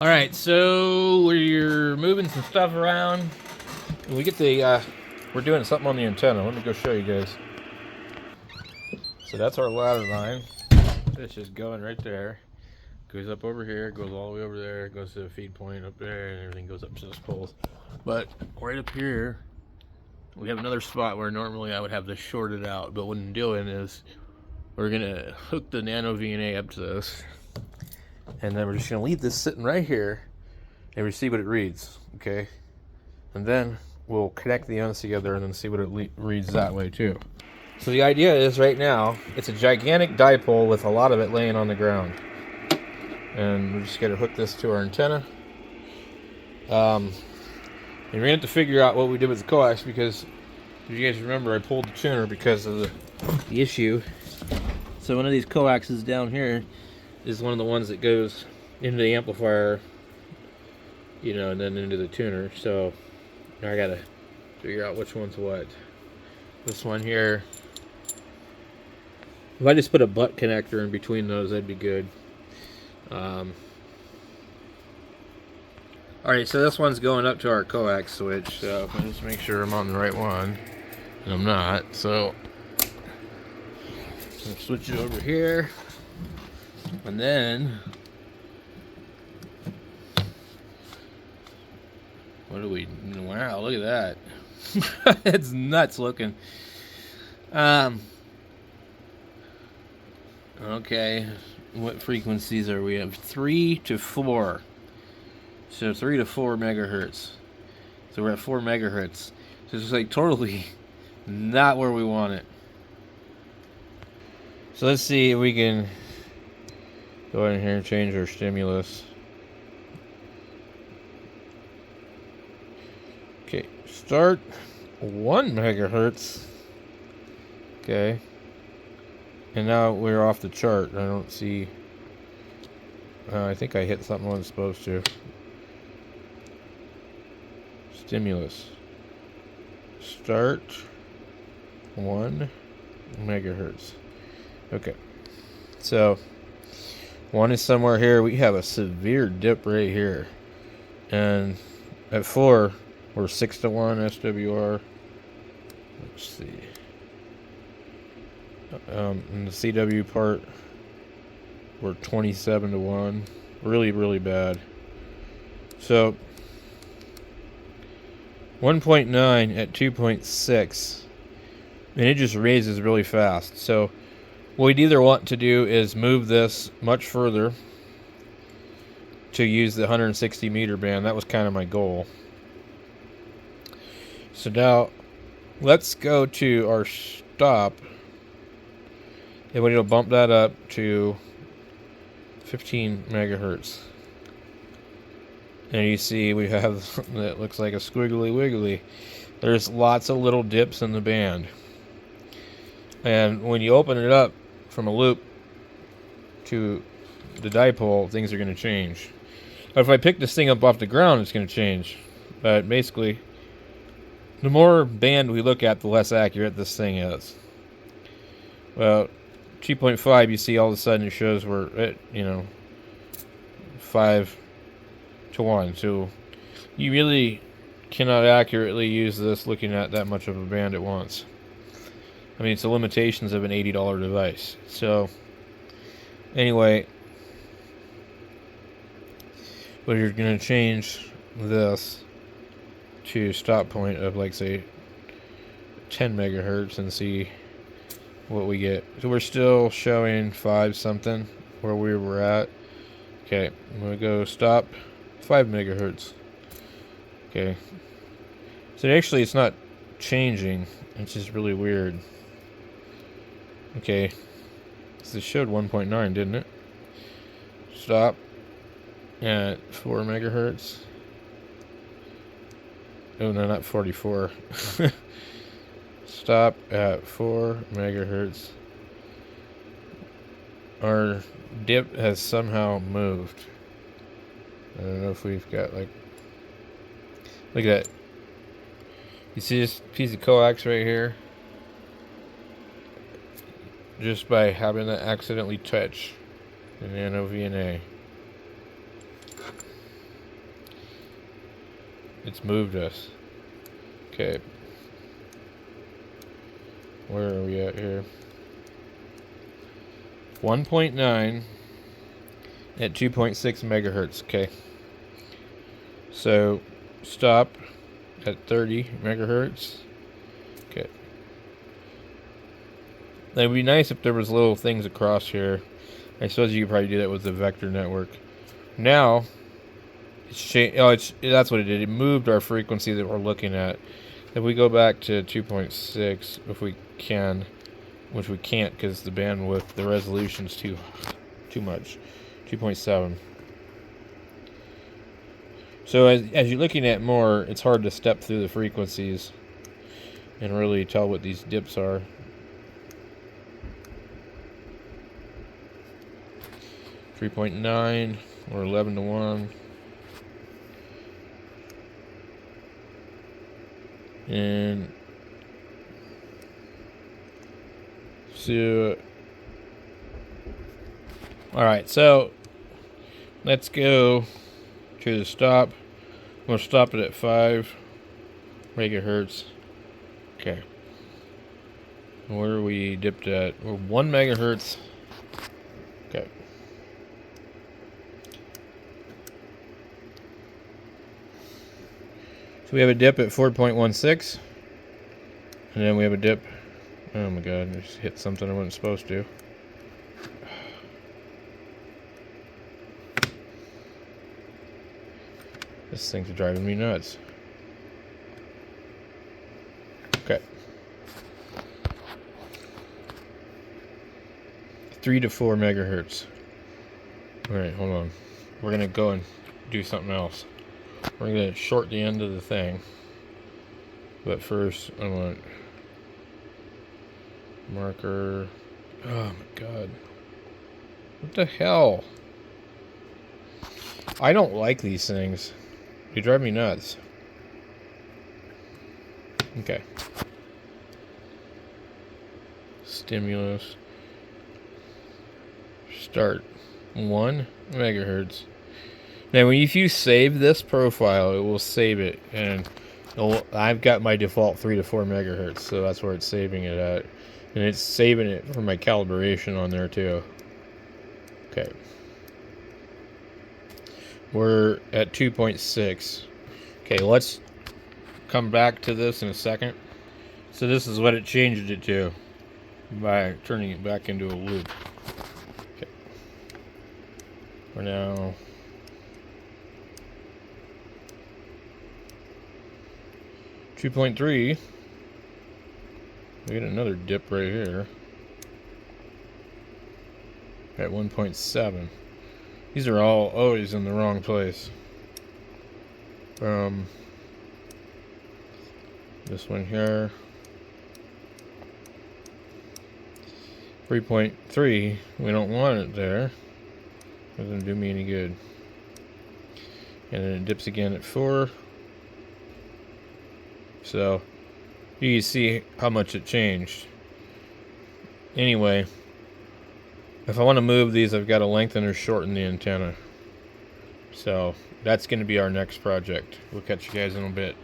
Alright, so we're moving some stuff around. We get the, we're doing something on the antenna. Let me go show you guys. So that's our ladder line. It's just going right there. Goes up over here, goes all the way over there, goes to the feed point up there, and everything goes up to those poles. But right up here, we have another spot where normally I would have this shorted out. But what I'm doing is we're going to hook the Nano VNA up to this. And then we're just going to leave this sitting right here. And we see what it reads, okay? And then we'll connect the ends together and then see what it reads that way too. So the idea is right now, it's a gigantic dipole with a lot of it laying on the ground. And we're just going to hook this to our antenna. And we're going to have to figure out what we did with the coax because, if you guys remember, I pulled the tuner because of the issue. So one of these coaxes down here is one of the ones that goes into the amplifier, you know, and then into the tuner. So now I gotta figure out which one's what. This one here, if I just put a butt connector in between those, that'd be good. Alright, so this one's going up to our coax switch, so I'll just make sure I'm on the right one, and I'm not. So I'll switch it over here, and then what do we? Wow, look at that. It's nuts looking. Okay, what frequencies are we at? 3 to 4. So 3 to 4 megahertz. So we're at 4 megahertz. So it's like totally not where we want it. So let's see if we can go in here and change our stimulus. Okay, start 1 megahertz. Okay. And now we're off the chart. I don't see. I think I hit something I wasn't supposed to. Stimulus. Start 1 megahertz. Okay. So 1 is somewhere here. We have a severe dip right here. And at 4, we're 6 to 1 SWR. Let's see. In the CW part, we're 27 to 1. Really, really bad. So 1.9 at 2.6, and it just raises really fast. So what we'd either want to do is move this much further to use the 160 meter band. That was kind of my goal. So now let's go to our stop, and we're going to bump that up to 15 megahertz. And you see we have that looks like a squiggly wiggly. There's lots of little dips in the band. And when you open it up from a loop to the dipole, things are going to change. But if I pick this thing up off the ground, it's going to change. But basically, the more band we look at, the less accurate this thing is. Well, 2.5, you see all of a sudden it shows we're at, 5 to 1. So you really cannot accurately use this looking at that much of a band at once. I mean, it's the limitations of an $80 device. So anyway, we're going to change this to stop point of, like, say 10 megahertz and see what we get. So we're still showing 5 something where we were at. Okay, I'm going to go stop 5 megahertz. Okay. So actually it's not changing. It's just really weird. Okay. So it showed 1.9, didn't it? Stop at 4 megahertz. Oh, no, not 44. Stop at 4 megahertz. Our dip has somehow moved. I don't know if we've got, like, look at that. You see this piece of coax right here? Just by having that accidentally touch the Nano VNA. it's moved us. Okay. Where are we at here? 1.9 at 2.6 megahertz. Okay. So stop at 30 megahertz. Okay. It'd be nice if there was little things across here. I suppose you could probably do that with the vector network. Now it's changed. Oh, that's what it did. It moved our frequency that we're looking at. If we go back to 2.6, if we can, which we can't because the bandwidth, the resolution's too much. 2.7. So as you're looking at more, it's hard to step through the frequencies and really tell what these dips are. .9 or 11:1. And so, all right, so let's go to the stop. We'll stop it at 5 megahertz. Okay. Where are we dipped at? We're 1 megahertz. Okay. So we have a dip at 4.16. And then we have a dip. Oh my god, I just hit something I wasn't supposed to. This thing's driving me nuts. Okay. 3 to 4 megahertz. Alright, hold on. We're gonna go and do something else. We're gonna short the end of the thing. But first, I want marker. Oh my god. What the hell? I don't like these things. They drive me nuts. Okay. Stimulus. Start. 1 megahertz. Now, if you save this profile, it will save it, and I've got my default 3 to 4 megahertz, so that's where it's saving it at, and it's saving it for my calibration on there too. Okay, we're at 2.6. Okay, let's come back to this in a second. So this is what it changed it to by turning it back into a loop. Okay, we're now 2.3. We get another dip right here at 1.7. These are all always in the wrong place. This one here, 3.3. We don't want it there. Doesn't do me any good. And then it dips again at 4. So you can see how much it changed. Anyway, if I want to move these, I've got to lengthen or shorten the antenna. So that's going to be our next project. We'll catch you guys in a bit.